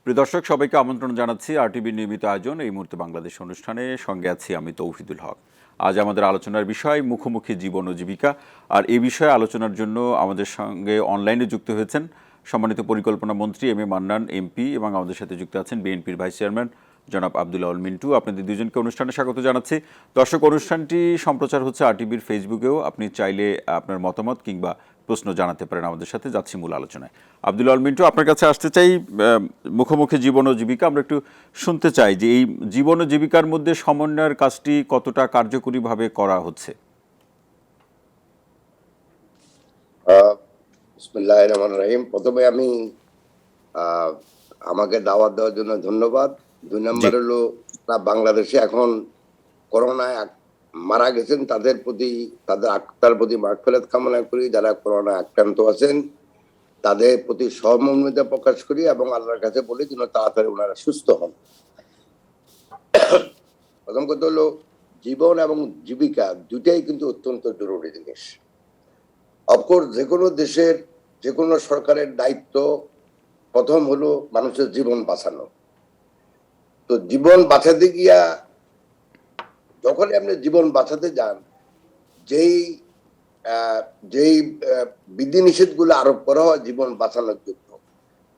প্রিয় দর্শক, সবাইকে আমন্ত্রণ জানাচ্ছি আরটিভির নিয়মিত আয়োজন এই মুহূর্তে বাংলাদেশ অনুষ্ঠানে। সঙ্গে আছি আমি তৌহিদুল হক। আজ আমাদের আলোচনার বিষয় মুখোমুখি জীবন ও জীবিকা। আর এই বিষয়ে আলোচনার জন্য আমাদের সঙ্গে অনলাইনে যুক্ত হয়েছেন সম্মানিত পরিকল্পনা মন্ত্রী এম এ মান্নান এমপি, এবং আমাদের সাথে যুক্ত আছেন বিএনপির ভাইস চেয়ারম্যান জনাব আব্দুল আউল মিন্টু। আপনাদের দুজনকে অনুষ্ঠানে স্বাগত জানাচ্ছি। দর্শক, অনুষ্ঠানটি সম্প্রচার হচ্ছে আরটিভির ফেসবুকেও। আপনি চাইলে আপনার মতামত কিংবা প্রশ্ন জানাতে পারেন আমাদের সাথে। যাচ্ছি মূল আলোচনায়। আব্দুল আউল মিন্টু, আপনার কাছে আসতে চাই। মুখোমুখি জীবন ও জীবিকা, আমরা একটু শুনতে চাই যে এই জীবন ও জীবিকার মধ্যে সমন্বয়ের কাজটি কতটা কার্যকরীভাবে করা হচ্ছে। বিসমিল্লাহির রহমানির রহিম। প্রথমে আমি আমাকে দাওয়াত দেওয়ার জন্য ধন্যবাদ। 2 নম্বর হলো, বাংলাদেশে এখন করোনায় মারা গেছেন তাদের প্রতি, তাদের আত্মার প্রতি মাগফিরাত কামনা করি। যারা করোনা আক্রান্ত আছেন তাদের প্রতি সহমর্মিতা প্রকাশ করি এবং আল্লাহর কাছে বলি যেন তাড়াতাড়ি ওনারা সুস্থ হন। প্রথম কথা হলো, জীবন এবং জীবিকা দুটাই কিন্তু অত্যন্ত জরুরি জিনিস। অফকোর্স যে কোনো দেশের, যে কোনো সরকারের দায়িত্ব প্রথম হলো মানুষের জীবন বাঁচানো। তো জীবন বাঁচাতে গিয়া যখনই আপনি জীবন বাঁচাতে যান, যেই যেই বিধিনিষেধ গুলো আরোপ করা হয় জীবন বাঁচানোর জন্য,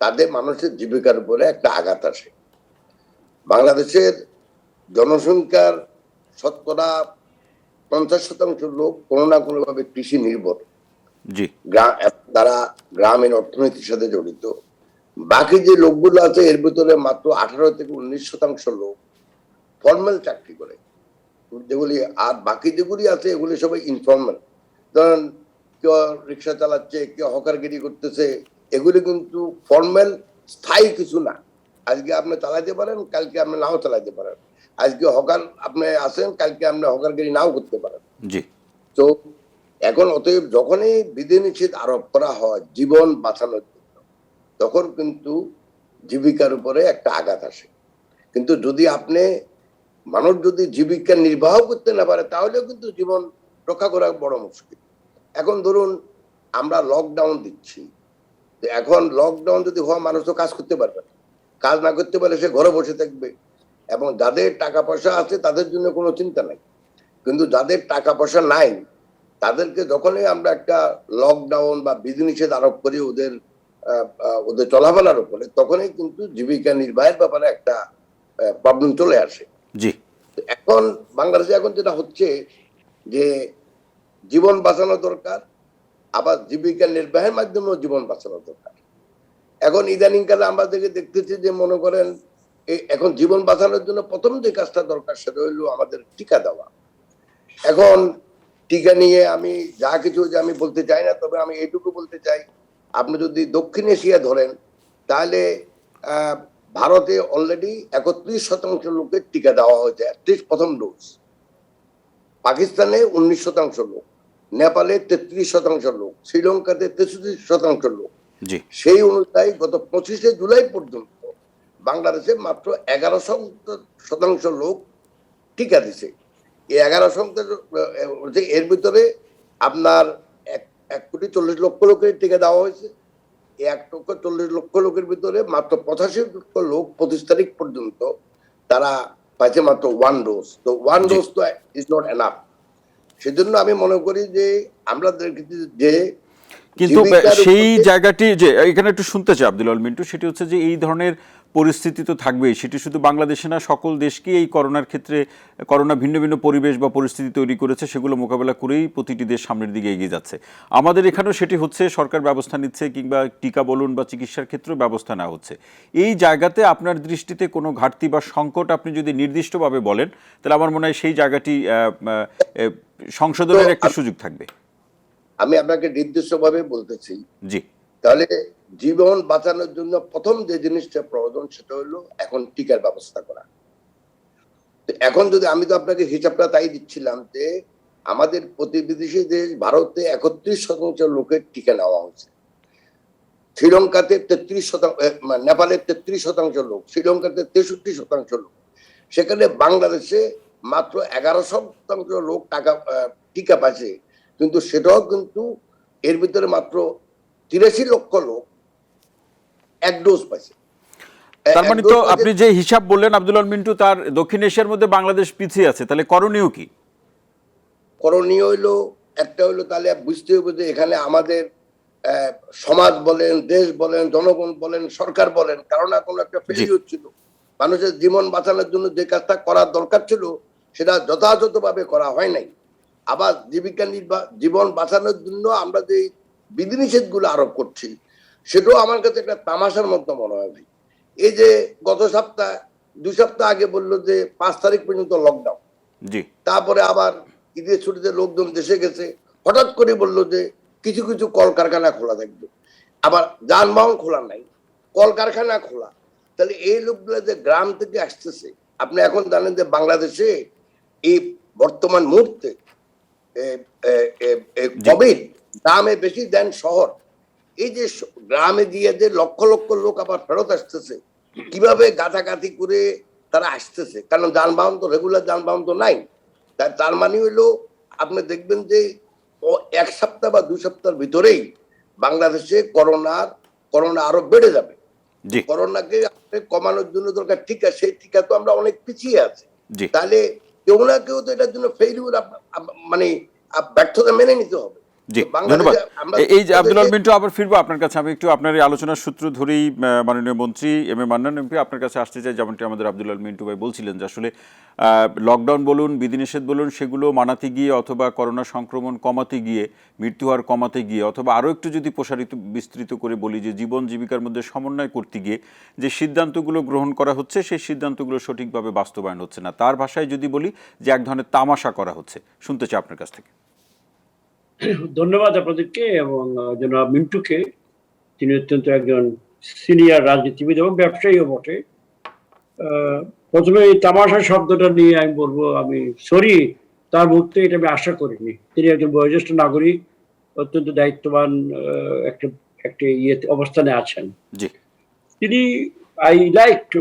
তাদের মানুষের জীবিকার উপরে একটা আঘাত আসে। বাংলাদেশের জনসংখ্যার শতকরা 50% লোক কোনো না কোনো ভাবে কৃষি নির্ভর, তারা গ্রামীণ অর্থনীতির সাথে জড়িত। বাকি যে লোকগুলো আছে এর ভিতরে মাত্র 18 থেকে 19% লোক ফর্মাল চাকরি করে, যেগুলি, আর বাকি যেগুলি আছে এগুলি সবাই ইনফর্মাল। ধরেন কেউ রিক্সা চালাচ্ছে, কেউ হকারগিরি করতেছে, এগুলি কিন্তু ফর্মাল স্থায়ী কিছু না। আজকে আপনি চালাইতে পারেন, কালকে আপনি নাও চালাইতে পারেন। আজকে হকার আপনি আসেন, কালকে আপনি হকারগিরি নাও করতে পারেন। তো এখন অতএব যখনই বিধিনিষেধ আরোপ করা হয় জীবন বাঁচানোর জন্য, তখন কিন্তু জীবিকার উপরে একটা আঘাত আসে। কিন্তু যদি আপনি মানুষ যদি জীবিকা নির্বাহ করতে না পারে তাহলেও কিন্তু জীবন রক্ষা করা বড় মুশকিল। এখন ধরুন আমরা লকডাউন দিচ্ছি, এখন লকডাউন যদি হওয়া, মানুষ তো কাজ করতে পারবে না। কাজ না করতে পারলে সে ঘরে বসে থাকবে, এবং যাদের টাকা পয়সা আছে তাদের জন্য কোনো চিন্তা নাই। কিন্তু যাদের টাকা পয়সা নাই তাদেরকে যখনই আমরা একটা লকডাউন বা বিধিনিষেধ আরোপ করি ওদের চলাফেরার উপরে, তখনই কিন্তু জীবিকা নির্বাহের ব্যাপারে একটা প্রবলেম চলে আসে। এখন বাংলাদেশে এখন যেটা হচ্ছে যে জীবন বাঁচানো দরকার, আবার জীবিকা নির্বাহের মাধ্যমেও জীবন বাঁচানো দরকার। এখন ইদানিং কালে আমরা দেখতেছি যে মনে করেন এখন জীবন বাঁচানোর জন্য প্রথম যে কাজটা দরকার সেটা হইলো আমাদের টিকা দেওয়া। এখন টিকা নিয়ে আমি যা কিছু যে আমি বলতে চাই না, তবে আমি এইটুকু বলতে চাই, আপনি যদি দক্ষিণ এশিয়া ধরেন তাহলে ভারতে অলরেডি 31% লোকের টিকা দেওয়া হয়েছে, অ্যাটলিস্ট প্রথম ডোজ। পাকিস্তানে 19% লোক, নেপালে 33% লোক, শ্রীলঙ্কাতে 63% লোক। সেই অনুযায়ী গত 25শে জুলাই পর্যন্ত বাংলাদেশে মাত্র 11% লোক টিকা দিছে। এই 11% এর ভিতরে আপনার 1,40,00,000 লোকের টিকা দেওয়া হয়েছে। 1,40,00,000 লোকের ভিতরে মাত্র 85 লক্ষ লোক 25 তারিখ পর্যন্ত তারা পাইছে মাত্র 1 ডোজ। তো 1 ডোজ তো ইজ নট এনাফ। সেজন্য আমি মনে করি যে আমরা যে কিন্তু সেই জায়গাটি যে এখানে একটু শুনতে চাই আব্দুল আল মিন্টু, সেটি হচ্ছে যে এই ধরনের পরিস্থিতি তো থাকবেই। সেটি শুধু বাংলাদেশে না, সকল দেশকে এই করোনার ক্ষেত্রে করোনা ভিন্ন ভিন্ন পরিবেশ বা পরিস্থিতি তৈরি করেছে, সেগুলো মোকাবেলা করেই প্রতিটি দেশ সামনের দিকে এগিয়ে যাচ্ছে। আমাদের এখানেও সেটি হচ্ছে, সরকার ব্যবস্থা নিচ্ছে, কিংবা টিকা বলুন বা চিকিৎসার ক্ষেত্রেও ব্যবস্থা নেওয়া হচ্ছে। এই জায়গাতে আপনার দৃষ্টিতে কোনো ঘাটতি বা সংকট আপনি যদি নির্দিষ্টভাবে বলেন, তাহলে আমার মনে হয় সেই জায়গাটি সংশোধনের একটা সুযোগ থাকবে। আমি আপনাকে নির্দিষ্টভাবে বলতেছি, তাহলে জীবন বাঁচানোর জন্য প্রথম যে জিনিসটা প্রয়োজন সেটা হলো এখন টিকার ব্যবস্থা করা। এখন যদি আমি তো আপনাকে হিসাবটা তাই দিচ্ছিলাম যে আমাদের প্রতিবেশী দেশ ভারতে 31% লোকের টিকা নেওয়া হয়েছে, শ্রীলঙ্কাতে 33%, নেপালে 33% লোক, শ্রীলঙ্কাতে 63% লোক। সেখানে বাংলাদেশে মাত্র 11% লোক টিকা পাইছে, কিন্তু সেটাও কিন্তু এর ভিতরে মাত্র 83 লক্ষ লোক 1 ডোজ পাইছে। তার মানে তো একদম আপনি যে হিসাব বললেন আব্দুল মিন্টু, তার দক্ষিণ এশিয়ার মধ্যে বাংলাদেশ পিছিয়ে আছে, তাহলে করণীয় কি? করণীয় হইলো, একটা হইলো তাহলে বুঝতে হবে যে এখানে আমাদের সমাজ বলেন, দেশ বলেন, জনগণ বলেন, সরকার বলেন, কারণ না কোনো একটা জি ফেলিওর ছিল। মানুষের জীবন বাঁচানোর জন্য যে কাজটা করার দরকার ছিল সেটা যথাযথভাবে করা হয় নাই। আবার জীবন বাঁচানোর জন্য আমরা যে বিধিনিষেধ গুলো আরোপ করছি সেটাও আমার কাছে একটা তামাশার মতো মনে হয় ভাই। এই যে গত সপ্তাহ 2 সপ্তাহ আগে বললো যে 5 তারিখ পর্যন্ত লকডাউন, জি তারপরে আবার ঈদের ছুটিতে লোকজন দেশে গেছে, হঠাৎ করে বললো যে কিছু কিছু কলকারখানা খোলা থাকবে, আবার যানবাহন খোলা নাই, কলকারখানা খোলা। তাহলে এই লোকগুলো যে গ্রাম থেকে আসতেছে, আপনি এখন জানেন যে বাংলাদেশে এই বর্তমান মুহূর্তে জি কোভিড গ্রামে বেশি দেন শহর। এই যে গ্রামে দিয়ে যে লক্ষ লক্ষ লোক আবার ফেরত আসতেছে, কিভাবে গাঁথাগাঁথি করে তারা আসতেছে, কারণ যানবাহন তো রেগুলার যানবাহন তো নাই। তার মানে হইলো আপনি দেখবেন যে 1 সপ্তাহ বা 2 সপ্তাহের ভিতরেই বাংলাদেশে করোনা আরো বেড়ে যাবে। জি করোনাকে কমানোর জন্য দরকার টিকা, সেই টিকা তো আমরা অনেক পিছিয়ে আছি। জি তাহলে কেউ না কেউ তো এটার জন্য ফেইলিউর মানে ব্যর্থতা মেনে নিতে হবে। জি তো ধন্যবাদ। বাংলাদেশে আমরা এই যে আব্দুল মিন্টু, আবার ফিরবো আপনার কাছে। আমি একটু আপনার এই আলোচনার সূত্র ধরেই মাননীয় মন্ত্রী এম এ মান্নান এমপি আপনার কাছে আসতে চাই। যেমনটি আমাদের আব্দুল মিন্টু ভাই বলছিলেন যে আসলে লকডাউন বলুন, বিধিনিষেধ বলুন, সেগুলো মানাতে গিয়ে অথবা করোনা সংক্রমণ কমাতে গিয়ে, মৃত্যু হার কমাতে গিয়ে, অথবা আরও একটু যদি প্রসারিত বিস্তৃত করে বলি যে জীবন জীবিকার মধ্যে সমন্বয় করতে গিয়ে যে সিদ্ধান্তগুলো গ্রহণ করা হচ্ছে সেই সিদ্ধান্তগুলো সঠিকভাবে বাস্তবায়ন হচ্ছে না। তার ভাষায় যদি বলি যে এক ধরনের তামাশা করা হচ্ছে। শুনতে চাই আপনার কাছ থেকে। ধন্যবাদ আপনাদেরকে এবং জনাব মিন্টুকে। তিনি অত্যন্ত একজন সিনিয়র রাজনীতিবিদ এবং ব্যবসায়ীও বটে। প্রথমে এই তামাশা শব্দটা নিয়ে আমি বলবো, আমি সরি, তার মুহূর্তে এটা আমি আশা করিনি। তিনি একজন বয়োজ্যেষ্ঠ নাগরিক, অত্যন্ত দায়িত্ববান একটা একটা অবস্থানে আছেন। জি তিনি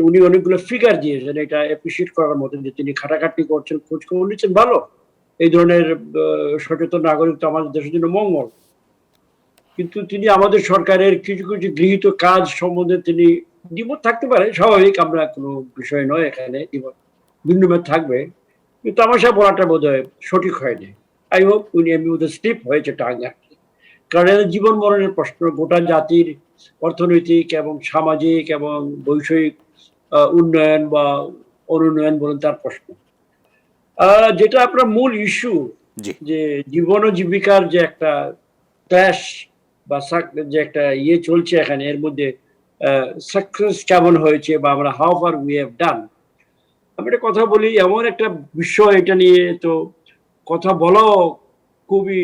উনি অনেকগুলো ফিগার দিয়েছেন, এটা অ্যাপ্রিসিয়েট করার মতো যে তিনি খাটাখাটনি করছেন, খোঁজ খবর নিচ্ছেন, ভালো। এই ধরনের সচেতন নাগরিক তো আমাদের দেশের জন্য মঙ্গল। কিন্তু তিনি আমাদের সরকারের কিছু কিছু গৃহীত কাজ সম্বন্ধে তিনি দ্বিমত থাকতে পারে, স্বাভাবিক, আমরা কোনো বিষয় নয় এখানে দ্বিমত, ভিন্ন মত থাকবে। কিন্তু তামাশা বলাটা বোধ হয় সঠিক হয়নি। আই হোপ উনি এমনি স্লিপ হয়েছে টাং আর কি। কারণ এটা জীবন মরণের প্রশ্ন, গোটা জাতির অর্থনৈতিক এবং সামাজিক এবং বৈষয়িক উন্নয়ন বা অনুন্নয়ন বলুন, তার প্রশ্ন। যেটা আপনার মূল ইস্যু, জি যে জীবন ও জীবিকার যে একটা ক্ল্যাশ বা যে একটা চলছে এখানে, এর মধ্যে সাকসেস কেমন হয়েছে বা আমরা how far we have done. আমি একটা কথা বলি, এমন একটা বিষয়, এটা নিয়ে তো কথা বলাও খুবই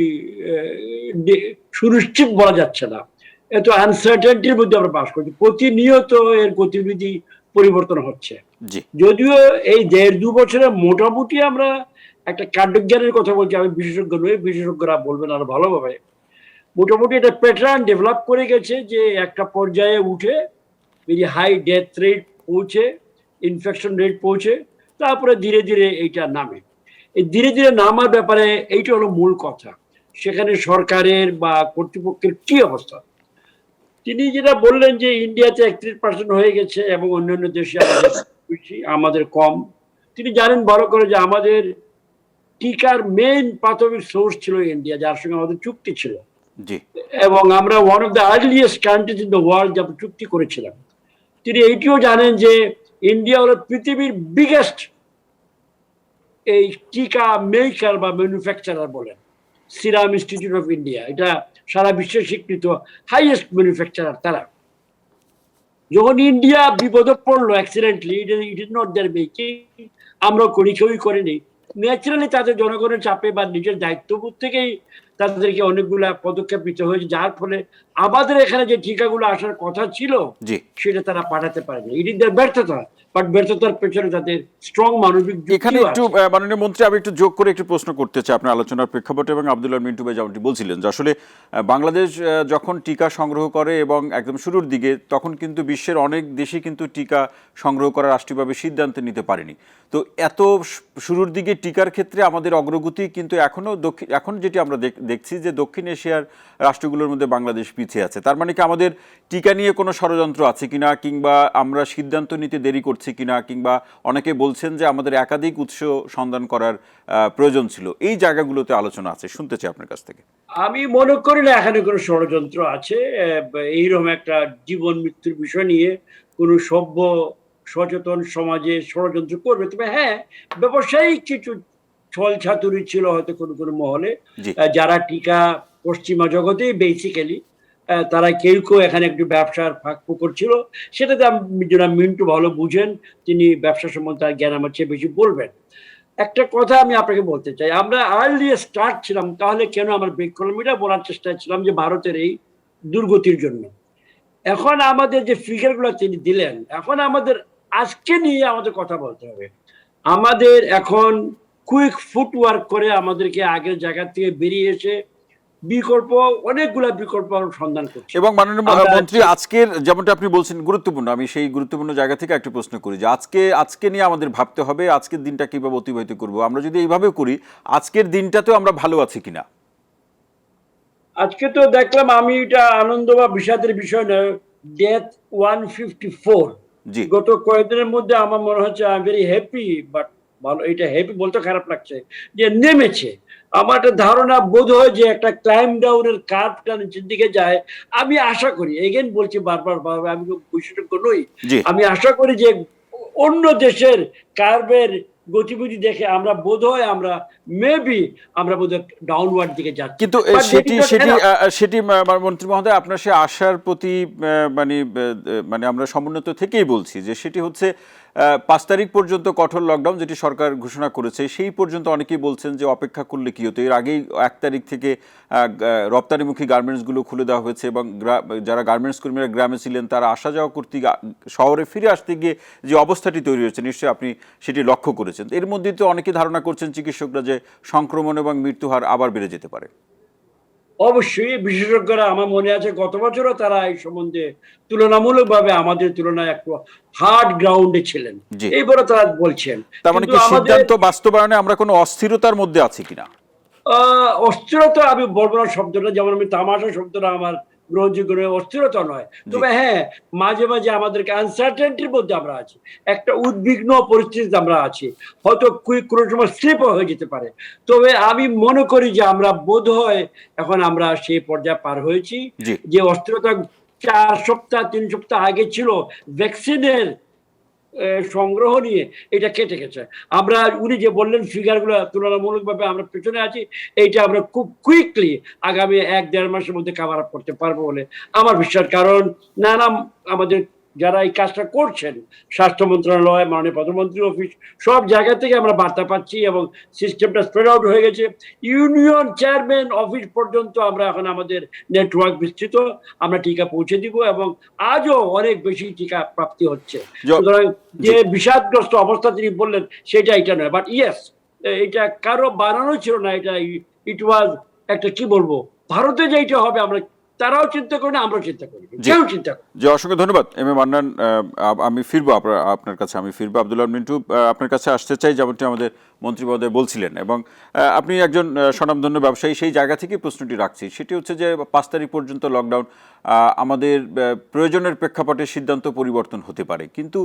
সুনিশ্চিত বলা যাচ্ছে না। এত আনসার্টেনটির মধ্যে আমরা বাস করছি, প্রতিনিয়ত এর গতিবিধি পরিবর্তন হচ্ছে। জি যদিও এই 1.5-2 বছরে মোটামুটি আমরা একটা কাণ্ডজ্ঞানের কথা বলছি, আমি বিশেষজ্ঞ নই, বিশেষজ্ঞরা বলবেন আরো ভালোভাবে। মোটামুটি একটা প্যাটার্ন ডেভেলপ করে গেছে যে একটা পর্যায়ে উঠে ভেরি হাই ডেথ রেট পৌঁছে, ইনফেকশন রেট পৌঁছে, তারপরে ধীরে ধীরে এইটা নামে। এই ধীরে ধীরে নামার ব্যাপারে এইটা হলো মূল কথা। সেখানে সরকারের বা কর্তৃপক্ষের কি অবস্থা। তিনি যেটা বললেন যে ইন্ডিয়াতে 31% হয়ে গেছে এবং অন্যান্য দেশে আমাদের বেশি, আমাদের কম। তিনি জানেন ভালো করে যে আমাদের টিকার মেইন প্রাথমিক সোর্স ছিল ইন্ডিয়া, যার সঙ্গে আমাদের চুক্তি ছিল, জি এবং আমরা one of the earliest countries in the world যা চুক্তি করেছিলাম। তিনি এইটিও জানেন যে ইন্ডিয়া হলো পৃথিবীর বিগেস্ট এই টিকা মেকার বা ম্যানুফ্যাকচারার বলেন। সিরাম ইনস্টিটিউট অফ ইন্ডিয়া, এটা সারা বিশ্বে স্বীকৃত হাইয়েস্ট ম্যানুফ্যাকচারার তারা। যখন ইন্ডিয়া বিপদে পড়লো accidentally, it is not their making, আমরা করি, কেউই করেনি, ন্যাচারালি তাদের জনগণের চাপে বা নিজের দায়িত্ববোধ থেকেই তাদেরকে অনেকগুলা পদক্ষেপ নিতে হয়েছে, যার ফলে আমাদের এখানে যে টিকাগুলো আসার কথা ছিল জি সেটা তারা পাঠাতে পারেনি। ইট ইজ দেয়ার ব্যর্থতা, বাট ব্যর্থতার পেছনে তাদের স্ট্রং মানবিক এখানে যুক্তিও একটু আছে। মাননীয় মন্ত্রী, আমি একটু যোগ করে একটু প্রশ্ন করতে চাই আপনার আলোচনার প্রেক্ষাপটে। এবং আব্দুল্লাহ মিন্টু ভাই যেমনটি বলছিলেন যে আসলে বাংলাদেশ যখন টিকা সংগ্রহ করে এবং একদম শুরুর দিকে, তখন কিন্তু বিশ্বের অনেক দেশই কিন্তু টিকা সংগ্রহ করার রাষ্ট্রীয়ভাবে সিদ্ধান্ত নিতে পারেনি। তো এত শুরুর দিকে টিকার ক্ষেত্রে আমাদের অগ্রগতি কিন্তু এখন যেটি আমরা দেখছি যে দক্ষিণ এশিয়ার রাষ্ট্রগুলোর মধ্যে বাংলাদেশ পিছিয়ে আছে। তার মানে কি আমাদের টিকা নিয়ে কোনো ষড়যন্ত্র আছে কিনা, কিংবা আমরা সিদ্ধান্ত নিতে দেরি করছি কিনা, কিংবা অনেকে বলছেন যে আমাদের একাধিক উৎস সন্ধান করার প্রয়োজন ছিল, এই জায়গাগুলোতে আলোচনা আছে, শুনতে চাই আপনার কাছ থেকে। আমি মনে করি না এখানে কোনো ষড়যন্ত্র আছে। এইরকম একটা জীবন মৃত্যুর বিষয় নিয়ে কোনো সভ্য সচেতন সমাজে ষড়যন্ত্র করবে। তবে হ্যাঁ, ব্যবসায়িক কিছু ছল ছাতুরি ছিল হয়তো কোনো কোনো মহলে, জি। যারা টিকা পশ্চিমা জগতে বেসিক্যালি তারা কেউ কেউ এখানে একটু ব্যবসার ফাঁক পুকুর ছিল। সেটাতে মিন্টু ভালো বুঝেন, তিনি ব্যবসা সম্বন্ধে তার জ্ঞান আমার চেয়ে বেশি বলবেন। একটা কথা আমি আপনাকে বলতে চাই, আমরা আর্লি স্টার্ট ছিলাম, তাহলে কেন আমরা ব্রেক করলাম এটা বলার চেষ্টা ছিলাম যে ভারতের এই দুর্গতির জন্য। এখন আমাদের যে ফিগার গুলো তিনি দিলেন, এখন আমাদের আজকে নিয়ে আমাদের কথা বলতে হবে। আমাদের এখন কুইক ফুটওয়ার্ক করে আমাদেরকে আগের জায়গা থেকে বেরিয়ে এসে বিকল্প অনেকগুলা বিকল্প সন্ধান করছে। এবং মাননীয় মন্ত্রী, আজকের যেমনটা আপনি বলছেন গুরুত্বপূর্ণ, আমি সেই গুরুত্বপূর্ণ জায়গা থেকে একটু প্রশ্ন করি যে আজকে নিয়ে আমাদের ভাবতে হবে, আজকের দিনটা কিভাবে অতিবাহিত করব। আমরা যদি এইভাবে করি, আজকের দিনটাতেও আমরা ভালো আছি কিনা। আজকে তো দেখলাম, আমি এটা আনন্দ বা বিষাদের বিষয় নয়, ডেথ 154 জি। গত কয়েকদিনের মধ্যে আমার মনে হচ্ছে I am very happy, but ভালো, এটা হ্যাপি বলতে খারাপ লাগছে যে নেমেছে। আমার একটা ধারণা বোধ হয় যে একটা ক্লাইম ডাউনের কার্ভটা নিচের দিকে যায়। আমি আশা করি, এগেন বলছি বারবার, আমি বিশেষজ্ঞ নই, জি। আমি আশা করি যে অন্য দেশের কার্ভের গতিবিধি দেখে আমরা বোধ হয় আমরা বোধ হয় ডাউনওয়ার্ড দিকে যাচ্ছি। কিন্তু সেটি মন্ত্রী মহোদয়, আপনার সে আশার প্রতি মানে আমরা সমুন্নত থেকেই বলছি যে সেটি হচ্ছে 5 তারিখ পর্যন্ত কঠোর লকডাউন যেটি সরকার ঘোষণা করেছে, সেই পর্যন্ত অনেকেই বলছেন যে অপেক্ষা করলে কি হতো। এর আগেই 1 তারিখ থেকে রপ্তানিমুখী গার্মেন্টসগুলো খুলে দেওয়া হয়েছে, এবং যারা গার্মেন্টস কর্মীরা গ্রামে ছিলেন তারা আসা যাওয়া করতে শহরে ফিরে আসতে গিয়ে যে অবস্থাটি তৈরি হয়েছে, নিশ্চয়ই আপনি সেটি লক্ষ্য করেছেন। এর মধ্যে তো অনেকেই ধারণা করছেন চিকিৎসকরা যে সংক্রমণ এবং মৃত্যু হার আবার বেড়ে যেতে পারে। অবশ্যই বিশেষজ্ঞরা, আমার মনে আছে গত বছরও তারা এই সম্বন্ধে তুলনামূলকভাবে আমাদের তুলনায় একটু হার্ড গ্রাউন্ডে ছিলেন, এইবারও তারা বলছেন। তার মানে কি সিদ্ধান্ত বাস্তবায়নে আমরা কোনো অস্থিরতার মধ্যে আছি কিনা? অস্থিরতা আমি বলবো না শব্দটা, যেমন আমি তামাশা শব্দটা আমার গ্রহণযোগ্য নয়, অস্থিরতা নয়। তবে হ্যাঁ, মাঝে মাঝে আমাদেরকে আনসার্টেনিটির মধ্যে আমরা আছি, একটা উদ্বিগ্ন পরিস্থিতিতে আমরা আছি, হয়তো কোনো সময় স্লিপও হয়ে যেতে পারে। তবে আমি মনে করি যে আমরা বোধ হয় এখন আমরা সেই পর্যায়ে পার হয়েছি যে অস্থিরতা 4 সপ্তাহ 3 সপ্তাহ আগে ছিল ভ্যাকসিনের সংগ্রহ নিয়ে, এটা কেটে গেছে। আমরা, উনি যে বললেন ফিগারগুলো তুলনামূলকভাবে আমরা পেছনে আছি, এইটা আমরা খুব কুইকলি আগামী 1-1.5 মাসের মধ্যে কভার আপ করতে পারবো বলে আমার বিশ্বাস। কারণ নানা আমাদের যারা এই কাজটা করছেন, স্বাস্থ্য মন্ত্রণালয়, মাননীয় প্রধানমন্ত্রী অফিস, সব জায়গা থেকে আমরা বার্তা পাচ্ছি এবং সিস্টেমটা স্প্রেড আউট হয়ে গেছে। ইউনিয়ন চেয়ারম্যান অফিস পর্যন্ত আমরা এখন আমাদের নেটওয়ার্ক বিস্তৃত, আমরা টিকা পৌঁছে দিব এবং আজও অনেক বেশি টিকা প্রাপ্তি হচ্ছে। সুতরাং যে বিষাদগ্রস্ত অবস্থা তিনি বললেন সেটা এটা নয়, বাট ইয়েস, এটা কারো বানানো ছিল না, এটা ইট ওয়াজ একটা, কি বলবো, ভারতে যেটা হবে আমরা, তারাও চিন্তা করি না, আমরাও চিন্তা করি, কেউ চিন্তা করি। জি, অসংখ্য ধন্যবাদ এম এ মান্নান। আমি ফিরবো আপনার কাছে, আব্দুল আল মিন্টু আপনার কাছে আসতে চাই, যেমনটি আমাদের মন্ত্রী মহোদয় বলছিলেন, এবং আপনি একজন স্বনামধন্য ব্যবসায়ী, সেই জায়গা থেকে প্রশ্নটি রাখছি। সেটি হচ্ছে যে 5 তারিখ পর্যন্ত লকডাউন, আমাদের প্রয়োজনের প্রেক্ষাপটে সিদ্ধান্ত পরিবর্তন হতে পারে, কিন্তু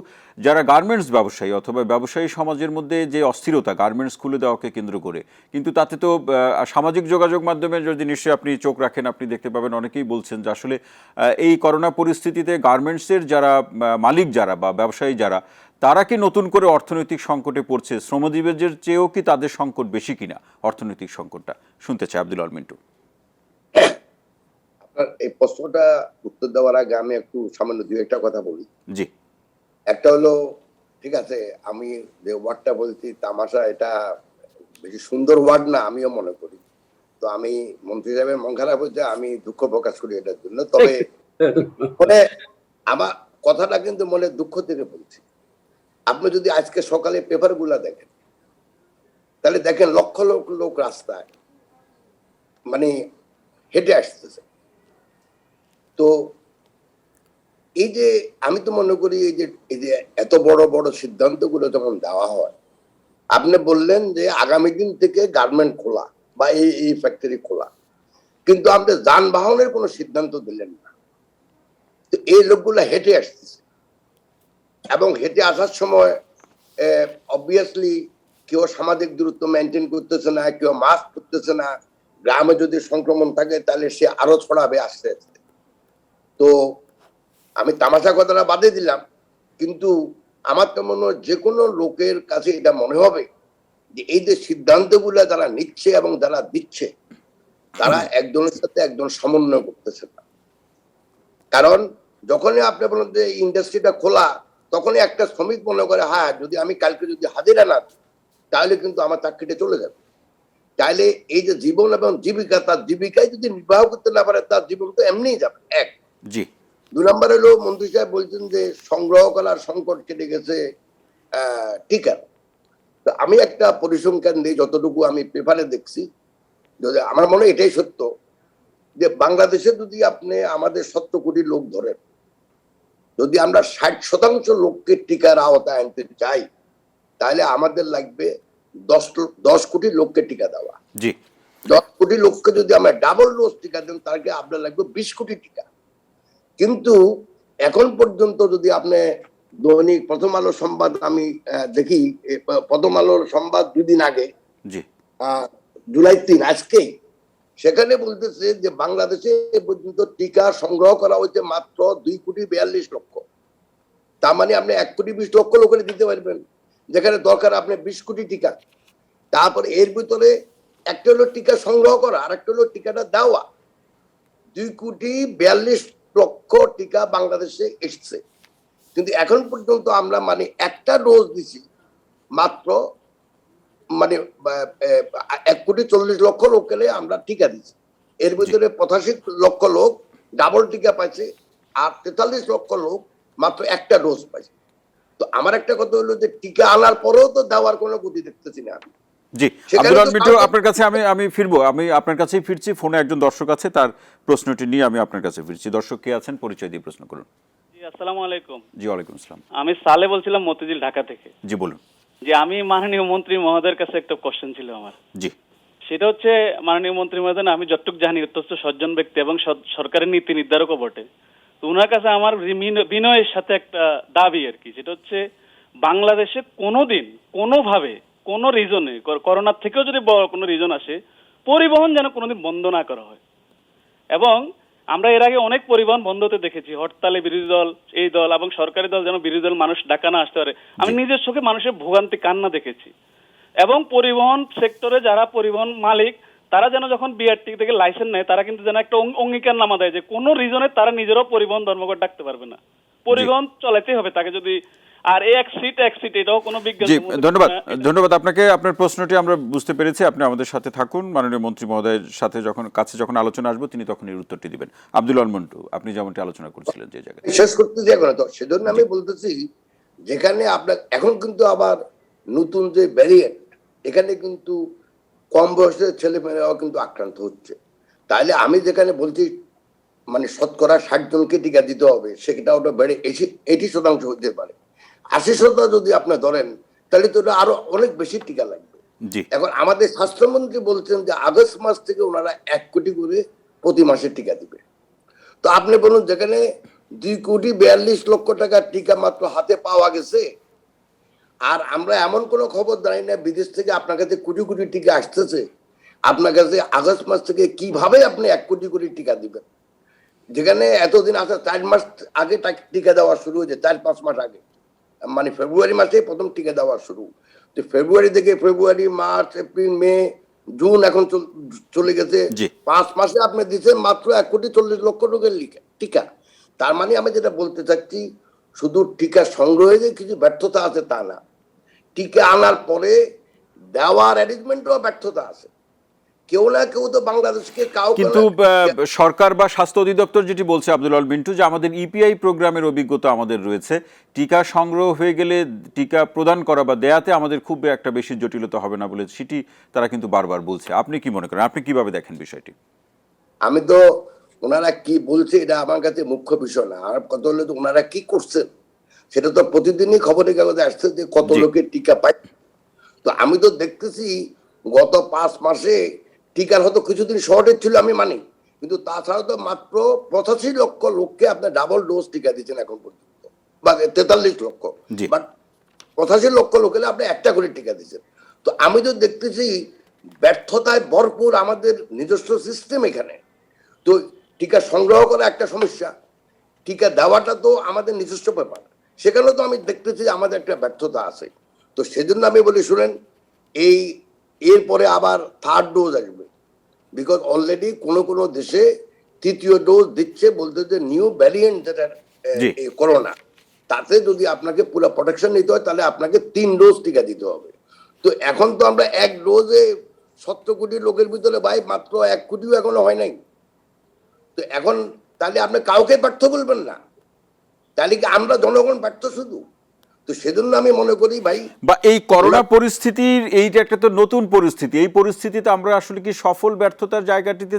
যারা গার্মেন্টস ব্যবসায়ী অথবা ব্যবসায়ী সমাজের মধ্যে যে অস্থিরতা গার্মেন্টস খুলে দেওয়াকে কেন্দ্র করে, কিন্তু তাতে তো সামাজিক যোগাযোগ মাধ্যমে যদি নিশ্চয়ই আপনি চোখ রাখেন, আপনি দেখতে পাবেন অনেকেই বলছেন যে আসলে এই করোনা পরিস্থিতিতে গার্মেন্টসের যারা মালিক যারা বা ব্যবসায়ী যারা, তারা কি নতুন করে অর্থনৈতিক সংকটে পড়ছে? শ্রমজীবীদের চেয়েও কি তাদের সংকট বেশি কিনা অর্থনৈতিক সংকটটা? শুনতে চাই আব্দুল আল মিন্টু। আপনার এই প্রশ্নটা উত্তর দেওয়ার আগে আমি একটু সামান্য 2-1টা কথা বলি। জি। একটা হলো, ঠিক আছে, আমি যে ওয়ার্ডটা বলছি তামাশা, এটা বেশি সুন্দর ওয়ার্ড না, আমিও মনে করি। তো আমি মন্ত্রী সাহেবের মন খারাপ হয়েছে, আমি দুঃখ প্রকাশ করি এটার জন্য। তবে মানে আমার কথাটা কিন্তু মনে দুঃখ থেকে বলছি। আপনি যদি আজকে সকালে পেপার গুলা দেখেন, তাহলে দেখেন লক্ষ লক্ষ লোক রাস্তায় মানে হেঁটে আসতেছে। তো এই যে, আমি তো মনে করি এই যে এত বড় বড় সিদ্ধান্ত গুলো যখন দেওয়া হয়, আপনি বললেন যে আগামী দিন থেকে গার্মেন্ট খোলা বা এই ফ্যাক্টরি খোলা, কিন্তু আপনি যানবাহনের কোনো সিদ্ধান্ত দিলেন না। তো তো এই লোকগুলো হেঁটে আসতেছে, এবং হেঁটে আসার সময় অবভিয়াসলি কেউ সামাজিক দূরত্ব মেনটেন করতেছে না, কেউ মাস্ক করতেছে না। গ্রামে যদি সংক্রমণ থাকে তাহলে সে আরো ছড়াবে আস্তে আস্তে। তো আমি তামাশা কথাটা বাদে দিলাম, কিন্তু আমার তো মনে হয় যে কোনো লোকের কাছে এটা মনে হবে যে এই যে সিদ্ধান্তগুলো যারা নিচ্ছে এবং যারা দিচ্ছে, তারা একজনের সাথে একজন সমন্বয় করতেছে না। কারণ যখনই আপনি বলেন যে ইন্ডাস্ট্রিটা খোলা, তখনই একটা শ্রমিক মনে করে হ্যাঁ যদি আমি কালকে যদি হাজিরা না দিই, তাহলে কিন্তু আমার চাকরিটা চলে যাবে। তাহলে এই যে জীবন এবং জীবিকা, তার জীবিকায় যদি নির্বাহ করতে না পারে, তার জীবন তো এমনিই যাবে। এক। জি। 2 নম্বর হলো মন্ত্রী সাহেব বলছেন যে সংগ্রহ করার সংকট কেটে গেছে টিকার। তো আমি একটা পরিসংখ্যান দিই, যতটুকু আমি পেপারে দেখছি, যদি আমার মনে হয় এটাই সত্য, যে বাংলাদেশে যদি আপনি আমাদের 70 কোটি লোক ধরেন, যদি আমরা 60% লোককে টিকার আওতায় আনতে চাই, তাহলে আমাদের লাগবে 10 কোটি লোককে টিকা দেওয়া। জি। 10 কোটি লোককে যদি আমরা ডাবল ডোজ টিকা দেন, তাহলে আপনার লাগবে 20 কোটি টিকা। কিন্তু এখন পর্যন্ত যদি আপনি দৈনিক প্রথম আলো সংবাদ আমি দেখি, প্রথম আলোর সংবাদ 2 দিন আগে, জি। জুলাই 3 আজকেই, সেখানে বলতেছে যে বাংলাদেশে এ পর্যন্ত টিকা সংগ্রহ করা হয়েছে মাত্র 2,42,00,000। তার মানে আপনি 1,20,00,000 লোকের দিতে পারবেন, যেখানে দরকার আপনি 20 কোটি টিকা। তারপরে এর ভিতরে একটা হলো টিকা সংগ্রহ করা, আর একটা হলো টিকাটা দেওয়া। 2,42,00,000 টিকা বাংলাদেশে এসছে, কিন্তু এখন পর্যন্ত আমরা মানে একটা ডোজ দিছি মাত্র মানে 1,40,00,000 লোকের আমরা টিকা দিচ্ছি। এর ভিতরে 85 লক্ষ লোক ডাবল টিকা পাইছে, আর 43 লক্ষ লোক মাত্র একটা ডোজ পাইছে। তো আমার একটা কথা হলো যে টিকা আনার পরেও তো দেওয়ার কোনো গতি দেখতেছি না আমি। জি, আব্দুল আল মিন্টু, আপনার কাছে আমি ফিরবো, আমি আপনার কাছেই ফিরছি। ফোনে একজন দর্শক আছে, তার প্রশ্নটি নিয়ে আমি আপনার কাছে ফিরছি। দর্শক কে আছেন, পরিচয় দিয়ে প্রশ্ন করুন। জি, আসসালামু আলাইকুম। জি, ওয়ালাইকুম আসসালাম। আমি সালে বলছিলাম, মতিঝিল, ঢাকা থেকে। জি, বলুন। যে আমি মাননীয় মন্ত্রী মহোদয়ের কাছে একটা কোশ্চেন ছিল আমার। জি। সেটা হচ্ছে, মাননীয় মন্ত্রী মহোদয়, আমি যতটুকু জানি অত্যন্ত সজ্জন ব্যক্তি এবং সরকারের নীতি নির্ধারকও বটে। তো ওনার কাছে আমার বিনয়ের সাথে একটা দাবি আর কি, সেটা হচ্ছে বাংলাদেশে কোনোদিন কোনোভাবে কোনো রিজনে, করোনার থেকেও যদি বড় কোনো রিজন আসে, পরিবহন যেন কোনোদিন বন্ধ না করা হয়। এবং আমরা এর আগে অনেক পরিবহন বন্ধ হতে দেখেছি, হরতালে বিরোধী দল, এই দল এবং সরকারি দল যেন বিরোধী দল মানুষ ডাকা না আসতে পারে। আমি নিজের চোখে মানুষের ভোগান্তি কান্না দেখেছি। এবং পরিবহন সেক্টরে যারা পরিবহন মালিক, তারা যেন যখন বিআরটি থেকে লাইসেন্স নেয়, তারা কিন্তু যেন একটা অঙ্গীকার নামা দেয় যে কোনো রিজনে তারা নিজেরাও পরিবহন ধর্মঘট ডাকতে পারবে না, পরিবহন চালাতেই হবে তাকে। যদি আর এক সিট এটাও কোনো বিজ্ঞান। জি, ধন্যবাদ আপনাকে। আপনার প্রশ্নটি আমরা বুঝতে পেরেছি। আপনি আমাদের সাথে থাকুন, মাননীয় মন্ত্রী মহোদয়ের সাথে যখন আলোচনা আসবো তিনি তখন এর উত্তরটি দিবেন। আব্দুল আল মিন্টু, আপনি যেমনটি আলোচনা করছিলেন যে জায়গায়, শেষ করতে যাই না, তো সেজন্য আমি বলতেছি, যেখানে আপনার এখন কিন্তু আবার নতুন যে ভ্যারিয়েন্ট, এখানে কিন্তু কম বয়সের ছেলেমেয়েরাও কিন্তু আক্রান্ত হচ্ছে। তাহলে আমি যেখানে বলছি মানে 60 জনকে টিকা দিতে হবে, সেটা ওটা বেড়ে 80% হতে পারে। 80% যদি আপনি ধরেন, তাহলে তো আরো অনেক বেশি টিকা লাগবে। এখন আমাদের স্বাস্থ্যমন্ত্রী বলছেন যে আগস্ট মাস থেকে ওনারা 1 কোটি করে প্রতি মাসে টিকা দিবে। তো আপনি বলুন, যেখানে 2,42,00,000 টাকার টিকা মাত্র হাতে পাওয়া গেছে, আর আমরা এমন কোনো খবর জানি না বিদেশ থেকে আপনার কাছে কোটি কোটি টিকা আসতেছে, আপনার কাছে আগস্ট মাস থেকে কিভাবে আপনি 1 কোটি কোটি টিকা দিবেন? যেখানে এতদিন আসা 4 মাস আগে টিকা দেওয়া শুরু হয়েছে, 4-5 মাস আগে, মানে ফেব্রুয়ারি মাসে প্রথম টিকা দেওয়া শুরু। তো ফেব্রুয়ারি থেকে ফেব্রুয়ারি, মার্চ, এপ্রিল, মে, জুন এখন চলে গেছে। 5 মাসে আপনি দিচ্ছেন মাত্র 1,40,00,000 লোকের টিকা। তার মানে আমি যেটা বলতে চাচ্ছি, শুধু টিকা সংগ্রহে যে কিছু ব্যর্থতা আছে তা না, টিকা আনার পরে দেওয়ার অ্যারেঞ্জমেন্টও ব্যর্থতা আছে। কেউ না কেউ তো বাংলাদেশকে কিন্তু সরকার বা স্বাস্থ্য অধিদপ্তর যেটি বলছে, আব্দুল আল মিন্টু, যে আমাদের ইপিআই প্রোগ্রামের অভিজ্ঞতা আমাদের রয়েছে, টিকা সংগ্রহ হয়ে গেলে টিকা প্রদান করা বা দেয়াতে আমাদের খুব একটা বেশি জটিলতা হবে না বলে সেটি তারা কিন্তু বারবার বলছে। আপনি কি মনে করেন, আপনি কিভাবে দেখেন বিষয়টি? আমি তো ওনারা কি বলছে এটা আমার কাছে মুখ্য বিষয় না, আর কথা হলো ওনারা কি করছেন সেটা তো প্রতিদিনই খবরের কাগজে আসছে যে কত লোকের টিকা পায়। তো আমি তো দেখতেছি গত 5 মাসে টিকার হয়তো কিছুদিন শর্টেজ ছিল, আমি মানি, কিন্তু তাছাড়া তো মাত্র 85 লক্ষ লোককে আপনি ডাবল ডোজ টিকা দিচ্ছেন এখন পর্যন্ত, বা 43 লক্ষ, জি। বাট 85 লক্ষ লোকের আপনি একটা করে টিকা দিচ্ছেন। তো আমি তো দেখতেছি ব্যর্থতায় ভরপুর আমাদের নিজস্ব সিস্টেম এখানে। তো টিকা সংগ্রহ করা একটা সমস্যা, টিকা দেওয়াটা তো আমাদের নিজস্ব ব্যাপার, সেখানে তো আমি দেখতেছি যে আমাদের একটা ব্যর্থতা আছে। তো সেজন্য আমি বলি শুনেন, এই এরপরে আবার থার্ড ডোজ আসবে, বিকজ অলরেডি কোনো কোনো দেশে তৃতীয় ডোজ দিচ্ছে, বলতে যে নিউ ভ্যারিয়েন্ট যেটা জি। করোনা, তাতে যদি আপনাকে পুরো প্রোটেকশন নিতে হয় তাহলে আপনাকে 3 ডোজ টিকা দিতে হবে। তো এখন তো আমরা এক ডোজে 70 কোটি লোকের ভিতরে ভাই মাত্র 1 কোটিও এখনো হয় নাই। তো এখন তাহলে আপনি কাউকে ব্যর্থ বলবেন না, তাহলে কি আমরা জনগণ ব্যর্থ শুধু? তো সেজন্য আমি মনে করি ভাই, বা এই করোনা পরিস্থিতির এইটা একটা তো নতুন পরিস্থিতি, এই পরিস্থিতিতে আমরা আসলে কি সফল ব্যর্থতার জায়গাটিতে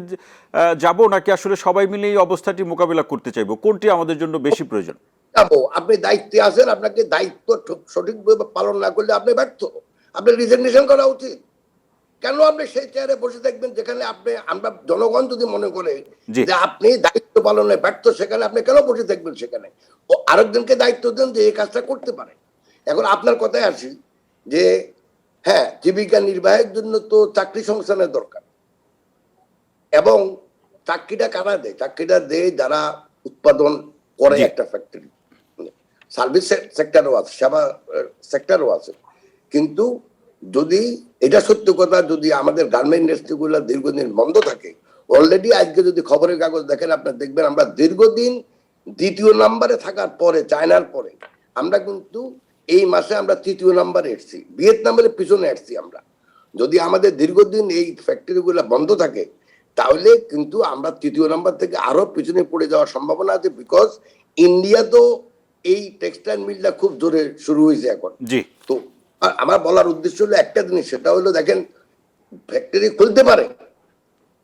যাব, নাকি আসলে সবাই মিলে এই অবস্থাটি মোকাবিলা করতে চাইবো, কোনটি আমাদের জন্য বেশি প্রয়োজন? যাবো, আপনি দায়িত্বে আছেন, আপনাকে দায়িত্ব সঠিকভাবে পালন না করলে আপনি ব্যর্থ, আপনার রিজিগনেশন করা উচিত। কেন আপনি সেই চেয়ারে বসে থাকবেন যেখানে আপনি, আমরা জনগণ যদি মনে করে জি। যে আপনি দায়িত্ব পালনে ব্যর্থ, সেখানে আপনি কেন বসে থাকবেন সেখানে? ও আরেকজনকে দায়িত্ব দেন যে এই কাজটা করতে পারে। এখন আপনার কথায় আসি যে হ্যাঁ, জীবিকা নির্বাহের জন্য তো চাকরি সংস্থানের দরকার, এবং চাকরিটা কারা দেয়? চাকরিটা দেয় যারা উৎপাদন করে জি। একটা ফ্যাক্টরি, সার্ভিস সেক্টরও আছে, সেবা সেক্টরও আছে। কিন্তু যদি এটা সত্য কথা, যদি আমাদের গার্মেন্ট ইন্ডাস্ট্রিগুলো দীর্ঘদিন বন্ধ থাকে, অলরেডি আজকে যদি খবরের কাগজ দেখেন আপনার দেখবেন আমরা দীর্ঘদিন দ্বিতীয় নাম্বারে থাকার পরে, চায়নার পরে আমরা কিন্তু এই মাসে আমরা তৃতীয় নাম্বারে এসেছি, ভিয়েতনামের পিছনে এসেছি আমরা। যদি আমাদের দীর্ঘদিন এই ফ্যাক্টরিগুলো বন্ধ থাকে তাহলে কিন্তু আমরা তৃতীয় নাম্বার থেকে আরো পিছনে পড়ে যাওয়ার সম্ভাবনা আছে, বিকজ ইন্ডিয়া তো এই টেক্সটাইল মিলটা খুব জোরে শুরু হয়েছে এখন। জি। তো আমার বলার উদ্দেশ্য হলো একটা জিনিস, সেটা হলো দেখেন ফ্যাক্টরি খুলতে পারে,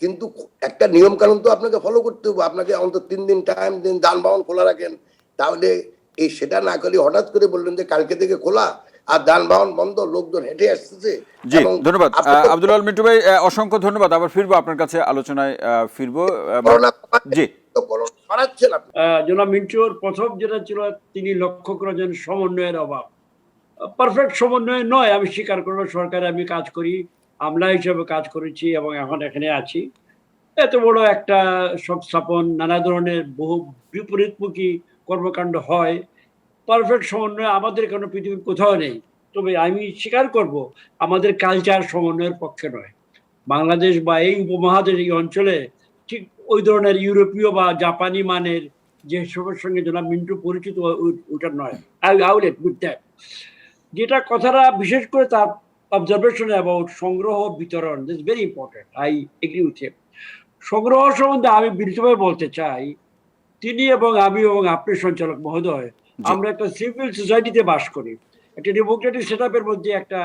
কিন্তু একটা নিয়ম কানুন তো আপনাকে ফলো করতে হবে। আপনাকে অন্তত 3 দিন টাইম দিন, যানবাহন খোলা রাখেন। তাহলে এই সেটা না করে হঠাৎ করে বললেন যে কালকে থেকে খোলা আর যানবাহন বন্ধ, লোকজন হেঁটে আসতেছে। জি, এবং ধন্যবাদ আপনি তো আব্দুল আল মিন্টু ভাই, অসংখ্য ধন্যবাদ। আবার ফিরবো আপনার কাছে, আলোচনায় ফিরবো। করোনা জি। তো করোনা ছড়াচ্ছেন আপনি। জনাব মিন্টুর প্রথম যেটা ছিল, তিনি লক্ষ্য করেছেন সমন্বয়ের অভাব। পারফেক্ট সমন্বয় নয়, আমি স্বীকার করবো। সরকারে আমি কাজ করি, আমলা হিসেবে কাজ করেছি এবং এখন এখানে আছি। এত বড় একটা সংস্থাপন, নানা ধরনের বহু বিপরীতমুখী কর্মকাণ্ড হয়, পারফেক্ট সমন্বয় আমাদের কোনো পৃথিবীর কোথাও নেই। তবে আমি স্বীকার করব আমাদের কালচার সমন্বয়ের পক্ষে নয়। বাংলাদেশ বা এই উপমহাদেশ, এই অঞ্চলে ঠিক ওই ধরনের ইউরোপীয় বা জাপানি মানের যে সবের সঙ্গে জনাব মিন্টু পরিচিত, ওটা নয়। I will admit that. যেটা কথাটা বিশেষ করে তার অবজারভেশন অ্যাবাউট সংগ্রহ বিতরণ, this very important, I agree with him. সংগ্রহ সম্বন্ধে আমি বিনীতভাবে বলতে চাই, তিনি এবং আমি এবং আপনি সঞ্চালক মহোদয়, জি। আমরা একটা সিভিল সোসাইটিতে বাস করি, একটা ডেমোক্রেটিক সেট আপের মধ্যে একটা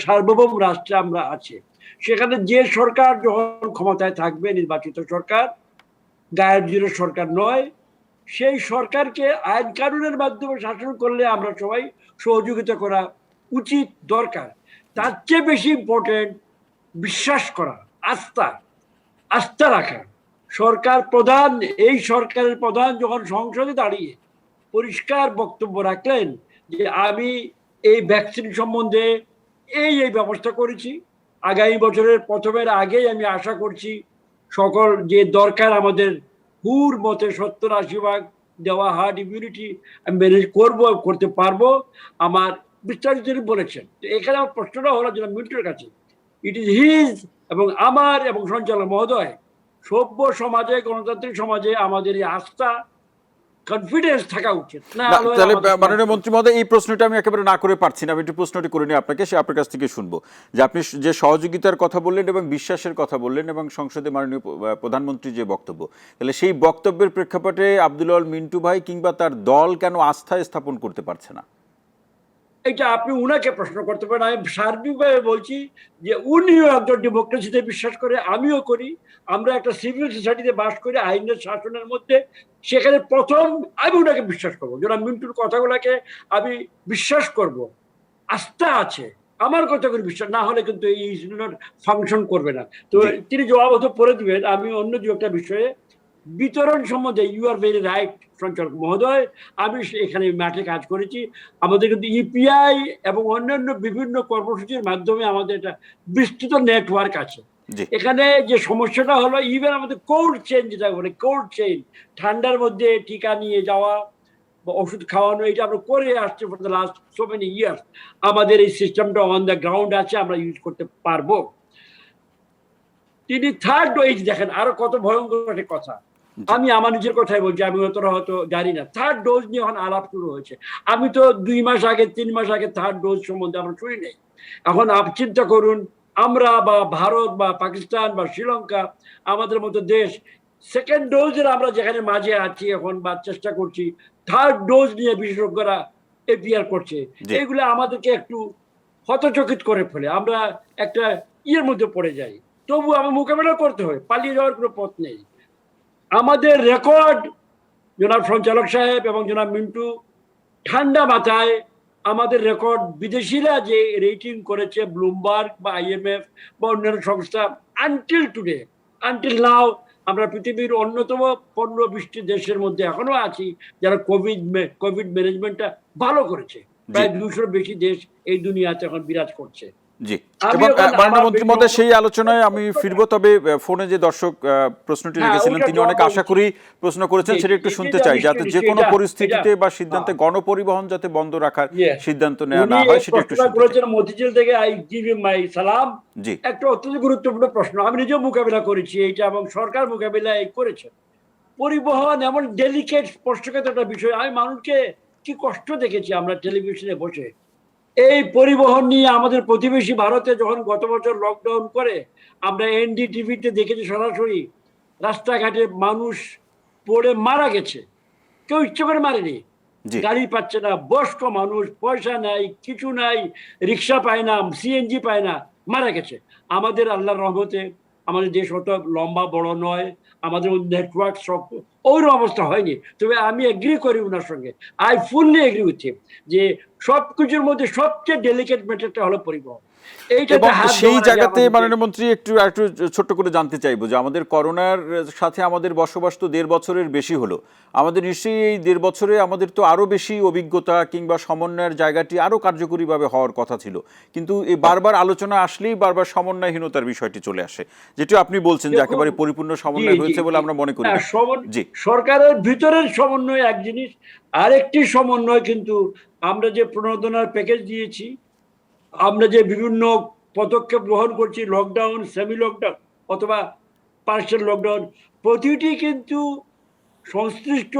সার্বভৌম রাষ্ট্রে আমরা আছি। সেখানে যে সরকার যখন ক্ষমতায় থাকবে, নির্বাচিত সরকার, গায়ের জোরের সরকার নয়, সেই সরকারকে আইন কানুনের মাধ্যমে শাসন করলে আমরা সবাই সহযোগিতা করা উচিত, দরকার। তার চেয়ে বেশি ইম্পর্টেন্ট বিশ্বাস করা, আস্থা রাখা। সরকার প্রধান, এই সরকারের প্রধান যখন সংসদে দাঁড়িয়ে পরিষ্কার বক্তব্য রাখলেন যে আমি এই ভ্যাকসিন সম্বন্ধে এই ব্যবস্থা করেছি, আগামী বছরের প্রথমের আগেই আমি আশা করছি সকল যে দরকার আমাদের হুর মতে 70-80% দেওয়া হার্ড ইমিউনিটি আমি ম্যানেজ করতে পারবো, আমার বিস্তারিত বলেছেন। তো এখানে আমার প্রশ্নটা হলো যেন মিন্টুর কাছে, ইট ইজ হিজ এবং আমার এবং সঞ্চালক মহোদয়, সভ্য সমাজে, গণতান্ত্রিক সমাজে আমাদের এই আস্থা, কনফিডেন্স থাকা উচিত না। না, তাহলে মাননীয় মন্ত্রী মহোদয়, এই প্রশ্নটা আমি একেবারে না করে পারছি না, আমি একটু প্রশ্নটি করে নিই আপনাকে, সে আপনার কাছ থেকে শুনবো যে আপনি যে সহযোগিতার কথা বললেন এবং বিশ্বাসের কথা বললেন এবং সংসদে মাননীয় প্রধানমন্ত্রী যে বক্তব্য, তাহলে সেই বক্তব্যের প্রেক্ষাপটে আব্দুল আল মিন্টু ভাই কিংবা তার দল কেন আস্থা স্থাপন করতে পারছে না? এটা আপনি উনাকে প্রশ্ন করতে পারেন। আমি সার্বিকভাবে বলছি যে উনিও একজন ডেমোক্রেসিতে বিশ্বাস করে, আমিও করি। আমরা একটা সিভিল সোসাইটিতে বাস করি, আইনের শাসনের মধ্যে। সেখানে প্রথম আমি ওনাকে বিশ্বাস করবো, যারা মিন্টুর কথাগুলোকে আমি বিশ্বাস করব। আস্থা আছে, আমার কথা করে বিশ্বাস না হলে কিন্তু এই ফাংশন করবে না। তো জি তিনি জবাব হয়তো পরে দিবেন। আমি অন্য দু একটা বিষয়ে বিতরণ সম্বন্ধে ইউ আর ভেরি রাইট সঞ্চালক মহোদয়, আমি এখানে মাঠে কাজ করেছি। আমাদের কিন্তু ইপিআই এবং অন্যান্য বিভিন্ন কর্মসূচির মাধ্যমে আমাদের একটা বিস্তৃত নেটওয়ার্ক আছে। জি এখানে যে সমস্যাটা হলো ইভেন আমাদের কোল্ড চেইন, যেটা বলে কোল্ড চেইন, ঠান্ডার মধ্যে টিকা নিয়ে যাওয়া বা ওষুধ খাওয়ানো, এটা আমরা করে আসছি for the last so many years. আমাদের এই সিস্টেমটা অন দ্য গ্রাউন্ড আছে, আমরা ইউজ করতে পারবো। তিনি থার্ড ডোজ দেখেন, আরো কত ভয়ঙ্কর একটা কথা। আমি আমার নিজের কথাই বলছি, আমি হয়তো জানি না থার্ড ডোজ নিয়ে এখন আলাপ শুরু হয়েছে। আমি তো 2 মাস আগে 3 মাস আগে থার্ড ডোজ সম্বন্ধে আমরা শুনি নেই। এখন আপনি চিন্তা করুন, আমরা বা ভারত বা পাকিস্তান বা শ্রীলঙ্কা আমাদের মতো দেশ সেকেন্ড ডোজের আমরা যেখানে মাঝে আছি এখন বা চেষ্টা করছি, থার্ড ডোজ নিয়ে বিশেষজ্ঞরা এপিআর করছে। জি এগুলো আমাদেরকে একটু হতচকিত করে ফেলে, আমরা একটা ইয়ের মধ্যে পড়ে যাই। তবু আমার মোকাবেলা করতে হয়, পালিয়ে যাওয়ার কোনো পথ নেই। আমাদের রেকর্ড, জনাব সঞ্চালক সাহেব এবং জনাব মিন্টু, ঠান্ডা মাথায় আমাদের রেকর্ড বিদেশিরা যে রেটিং করেছে ব্লুমবার্গ বা আইএমএফ বা অন্যান্য সংস্থা, আনটিল নাও আমরা পৃথিবীর অন্যতম 15-20টি দেশের মধ্যে এখনো আছি যারা কোভিড ম্যানেজমেন্টটা ভালো করেছে। জি প্রায় 200 বেশি দেশ এই দুনিয়াতে এখন বিরাজ করছে। জি আমি এবং এখন মাননীয় আমার মন্ত্রী সেই আলোচনায় আমি ফিরবো, তবে ফোনে যে দর্শক প্রশ্নটি হ্যাঁ, রেখেছিলেন ওটা তিনি জবাব অনেক আশা উচিত। করি প্রশ্ন করেছেন, জি, সেটা একটু জি, শুনতে এটা চাই, যাতে নিশ্চয়ই, যে কোনো এটা- পরিস্থিতিতে বা সিদ্ধান্তে হ্যাঁ। গণপরিবহন যাতে বন্ধ রাখার Yes. সিদ্ধান্ত নেওয়া উনি না হয় এই সেটা একটু প্রশ্নটা শুনতে চাই। করেছেন মতিঝিল থেকে, আই গিভ ইউ মাই সালাম। জি একটা অত্যন্ত গুরুত্বপূর্ণ প্রশ্ন, আমি নিজেও মোকাবিলা করেছি এইটা এবং সরকার মোকাবিলা করেছে। পরিবহন এমন ডেলিকেট স্পর্শকাতর একটা বিষয়, আমি মানুষকে কি কষ্ট দেখেছি আমরা টেলিভিশনে বসে। এই পরিবহন নিয়ে আমাদের প্রতিবেশী ভারতে যখন গত বছর লকডাউন করে, আমরা এনডিটিভিতে দেখেছি সরাসরি রাস্তাঘাটে মানুষ পড়ে মারা গেছে। কেউ ইচ্ছে করে মারেনি, জি গাড়ি পাচ্ছে না, বয়স্ক মানুষ, পয়সা নাই, কিছু নাই, রিক্সা পায় না, সিএনজি পায় না, মারা গেছে। আমাদের আল্লাহর রহমতে আমাদের দেশ অত লম্বা বড় নয়, আমাদের নেটওয়ার্ক সব ওইরকম অবস্থা হয়নি। তবে আমি এগ্রি করি ওনার সঙ্গে, I fully agree with him, যে সবকিছুর মধ্যে সবচেয়ে ডেলিকেট ম্যাটারটা হলো পরিবহন। এবং এইটাতে হাত সেই দেওয়ার আগে জায়গাতে আমাদেরকে- মাননীয় মন্ত্রী একটু ছোট্ট করে জানতে চাইবো যে আমাদের করোনার সাথে আমাদের বসবাস তো 1.5 বছরের বেশি হলো, আমাদের নিশ্চয়ই এই 1.5 বছরে আমাদের তো আরো বেশি অভিজ্ঞতা কিংবা সমন্বয়ের জায়গাটি আরো কার্যকরীভাবে হওয়ার কথা ছিল, কিন্তু এই বারবার আলোচনা আসলেই বারবার সমন্বয়হীনতার বিষয়টি চলে আসে, যেটি আপনি বলছেন যে একেবারে পরিপূর্ণ সমন্বয় হয়েছে বলে আমরা মনে করি না। জি সরকারের ভিতরের সমন্বয় এক জিনিস, আরেকটি সমন্বয় কিন্তু আমরা যে প্রণোদনার প্যাকেজ দিয়েছি, আমরা যে বিভিন্ন পদক্ষেপ গ্রহণ করছি, লকডাউন, সেমি লকডাউন অথবা পার্শিয়াল লকডাউন, প্রতিটি কিন্তু সংশ্লিষ্ট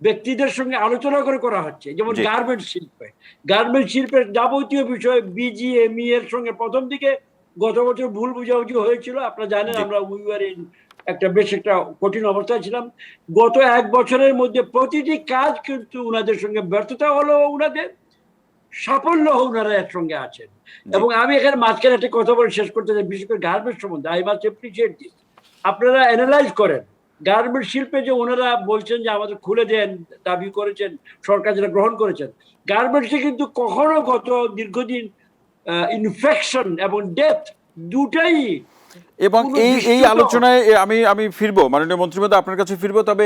ব্যক্তিদের সঙ্গে আলোচনা করে করা হচ্ছে। যেমন জি গার্মেন্ট শিল্পের যাবতীয় বিষয় বিজিএমই এর সঙ্গে প্রথম দিকে গত বছর ভুল বুঝাবুঝি হয়েছিল, আপনারা জানেন, জি আমরা বেশ একটা কঠিন অবস্থায় ছিলাম। গত 1 বছরের মধ্যে প্রতিটি কাজ কিন্তু উনাদের সঙ্গে ব্যর্থতা হলো, উনাদের সাফল্য ওনারা একসঙ্গে আছেন। জি এবং আমি এখানে মাঝখানে একটা কথা বলে শেষ করতে চাই, বিশেষ করে গার্মেন্টস সম্বন্ধে। I must appreciate this. আপনারা অ্যানালাইজ করেন গার্মেন্ট শিল্পে যে ওনারা বলছেন যে আমাদের খুলে দেন, দাবি করেছেন, সরকার যেটা গ্রহণ করেছেন, গার্মেন্টসে কিন্তু কখনো গত দীর্ঘদিন ইনফেকশন এবং ডেথ দুটাই এবং কোনো এই দৃশ্যত- আলোচনায় আমি ফিরবো মাননীয় মন্ত্রী মহোদয়, আপনার কাছে ফিরবো, তবে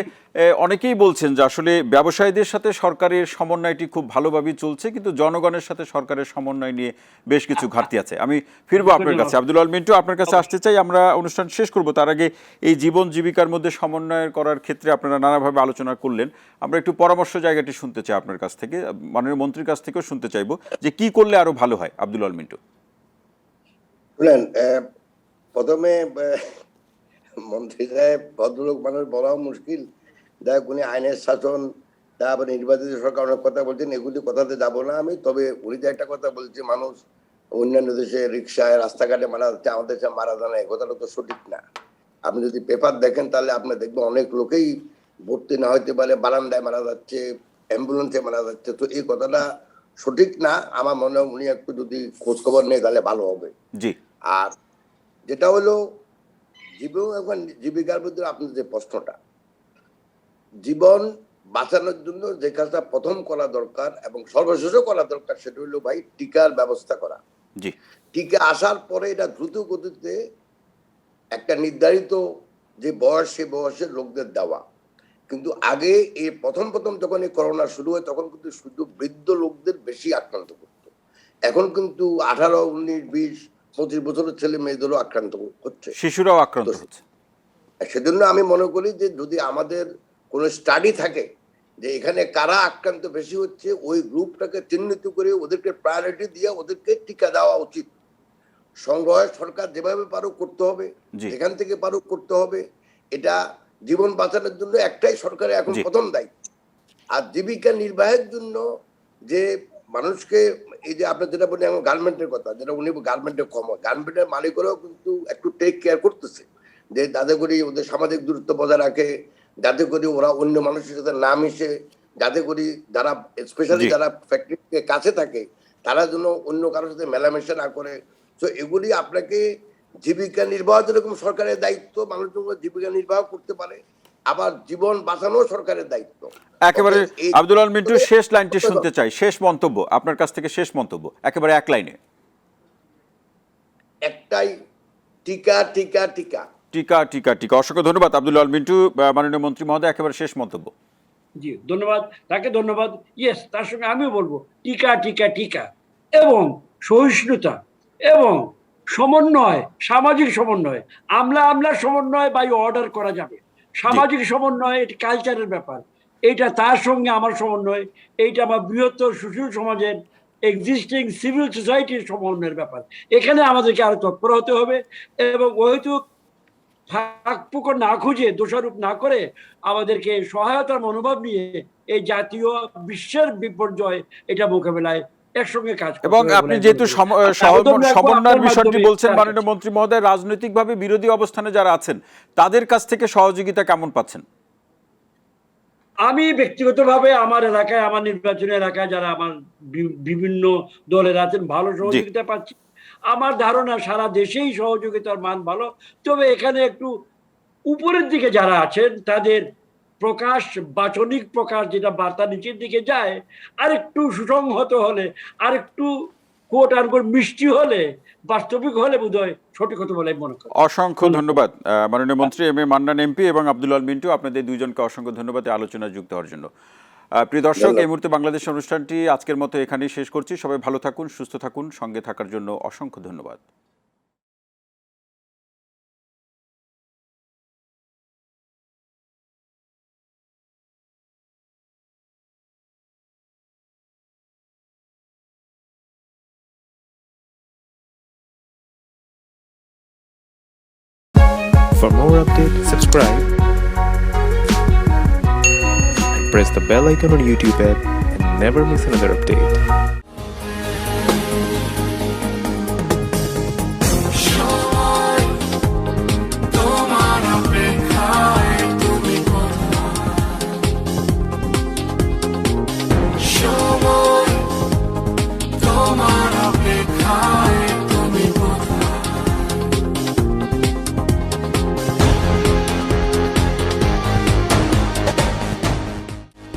অনেকেই বলছেন যে আসলে ব্যবসায়ীদের সাথে সরকারের সমন্বয়টি খুব ভালোভাবেই চলছে, কিন্তু জনগণের সাথে সরকারের সমন্বয় নিয়ে বেশ কিছু ঘাটতি আছে। আমি ফিরবো আপনার কাছে, আব্দুল আল মিন্টু, আপনার কাছে আসতে চাই। আমরা অনুষ্ঠান শেষ করব, তার আগে এই জীবন জীবিকার মধ্যে সমন্বয় করার ক্ষেত্রে আপনারা নানাভাবে আলোচনা করলেন, আমরা একটু পরামর্শ জায়গাটি শুনতে চাই আপনার কাছ থেকে, মাননীয় মন্ত্রীর কাছ থেকেও শুনতে চাইবো যে কি করলে আরো ভালো হয়। আব্দুল আল মিন্টু। শুনেন, প্রথমে মন্ত্রী সাহেব ভদ্রলোক মানুষ বলাও মুশকিল, দেখ উনি আইনের শাসন, তারপর নির্বাচিত সরকার অনেক কথা বলছেন, এগুলি কথাতে যাব না আমি। তবে উনি যে একটা কথা বলছে, মানুষ অন্যান্য দেশে রিক্সায় রাস্তাঘাটে মারা যাচ্ছে, আমাদের দেশে মারা যায় না, এই কথাটা তো সঠিক না। আপনি যদি পেপার দেখেন তাহলে আপনি দেখবেন অনেক লোকেই ভর্তি না হইতে পারে, বারান্দায় মারা যাচ্ছে, অ্যাম্বুলেন্সে মারা যাচ্ছে। তো এই কথাটা সঠিক না। আমার মনে হয় উনি একটু যদি খোঁজ খবর নেই তাহলে ভালো হবে। জি আর যেটা হলো জীবন এবং জীবিকার মধ্যে আপনার যে প্রশ্নটা, জীবন বাঁচানোর জন্য যে কাজটা প্রথম করা দরকার এবং সর্বশেষ করা দরকার, সেটা হলো ভাই টিকার ব্যবস্থা করা। জি, টিকা আসার পরে এটা দ্রুত গতিতে একটা নির্ধারিত যে বয়স, সে বয়সের লোকদের দেওয়া। কিন্তু আগে এই প্রথম যখন এই করোনা শুরু হয় তখন কিন্তু শুধু বৃদ্ধ লোকদের বেশি আক্রান্ত করত। এখন কিন্তু 18, 19, 20, 25 বছরের ছেলে মেয়েদেরও আক্রান্ত হচ্ছে। শিশুরাও আক্রান্ত হচ্ছে। সেজন্য আমি মনে করি যে যদি আমাদের কোনো স্টাডি থাকে যে এখানে কারা আক্রান্ত বেশি হচ্ছে, ওই গ্রুপটাকে চিহ্নিত করে ওদেরকে প্রায়োরিটি দিয়ে ওদেরকে টিকা দেওয়া উচিত। সংগ্রহ সরকার যেভাবে পারুক করতে হবে, যেখান থেকে পারুক করতে হবে। এটা জীবন বাঁচানোর জন্য একটাই সরকারের এখন প্রথম দায়িত্ব। আর জীবিকা নির্বাহের জন্য যে মানুষকে, এই যে আপনার যেটা বলি আমার গার্মেন্টের কথা, যেটা উনি গার্মেন্টের কম, গার্মেন্টের মালিকরাও কিন্তু একটু টেক কেয়ার করতেছে যে যাতে করে ওদের সামাজিক দূরত্ব বজায় রাখে, যাতে করে ওরা অন্য মানুষের সাথে না মিশে, যাতে করে যারা স্পেশালি যারা ফ্যাক্টরির কাছে থাকে তারা যেন অন্য কারোর সাথে মেলামেশা না করে। তো এগুলি আপনাকে জীবিকা নির্বাহ যেরকম সরকারের দায়িত্ব, মানুষজন জীবিকা নির্বাহ করতে পারে, আবার জীবন বাঁচানো সরকারের দায়িত্ব। একেবারে আব্দুল আল মিন্টু, শেষ লাইনটি শুনতে চাই, শেষ মন্তব্য আপনার কাছ থেকে, শেষ মন্তব্য একেবারে এক লাইনে। একটাই, টিকা টিকা টিকা টিকা টিকা টিকা। অসংখ্য ধন্যবাদ আব্দুল আল মিন্টু, মাননীয় মন্ত্রী মহোদয়, একেবারে শেষ মন্তব্য। জি ধন্যবাদ, তাকে ধন্যবাদ। ইয়েস, তার সঙ্গে আমিও বলবো টিকা টিকা টিকা এবং সহিষ্ণুতা এবং সমন্বয়, সামাজিক সমন্বয়। আমলার সমন্বয় বাই অর্ডার করা যাবে, সামাজিক সমন্বয় এটি কালচারের ব্যাপার। এইটা তার সঙ্গে আমার সমন্বয়, এইটা আমার বৃহত্তর সুশীল সমাজের এক্সিস্টিং সিভিল সোসাইটির সমন্বয়ের ব্যাপার। এখানে আমাদেরকে আরো তৎপর হতে হবে এবং হয়তো ফাঁকফোকর না খুঁজে, দোষারোপ না করে আমাদেরকে সহায়তার মনোভাব নিয়ে এই জাতীয় বিশ্বের বিপর্যয় এটা মোকাবেলায় একসঙ্গে কাজ করতে হবে। এবং আপনি যেহেতু সমন্বয়ের বিষয়টি বলছেন মাননীয় মন্ত্রী মহোদয়, রাজনৈতিকভাবে বিরোধী অবস্থানে যারা আছেন তাদের কাছ থেকে সহযোগিতা কেমন পাচ্ছেন? আমি ব্যক্তিগতভাবে আমার এলাকায়, আমার নির্বাচনী এলাকায় যারা আমার বিভিন্ন দলের আছেন, ভালো সহযোগিতা পাচ্ছি। আমার ধারণা সারা দেশেই সহযোগিতার মান ভালো। তবে এখানে একটু উপরের দিকে যারা আছেন তাদের প্রকাশ, বাচনিক প্রকাশ, যেটা বার্তা নিচের দিকে যায়, আরেকটু সুসংহত হলে, আরেকটু কোট আনকোট মিষ্টি হলে, বাস্তবিক হলে বোধহয় সঠিক হতো বলে মনে করি। অসংখ্য ধন্যবাদ মাননীয় মন্ত্রী এম এ মান্নান এমপি এবং আব্দুল আল মিন্টু, আপনাদের দুইজনকে অসংখ্য ধন্যবাদ আলোচনায় যুক্ত হওয়ার জন্য। প্রিয় দর্শক, এই মুহূর্তে বাংলাদেশ অনুষ্ঠানটি আজকের মতো এখানেই শেষ করছি। সবাই ভালো থাকুন, সুস্থ থাকুন, সঙ্গে থাকার জন্য অসংখ্য ধন্যবাদ। For more updates, subscribe and press the bell icon on YouTube app and never miss another update.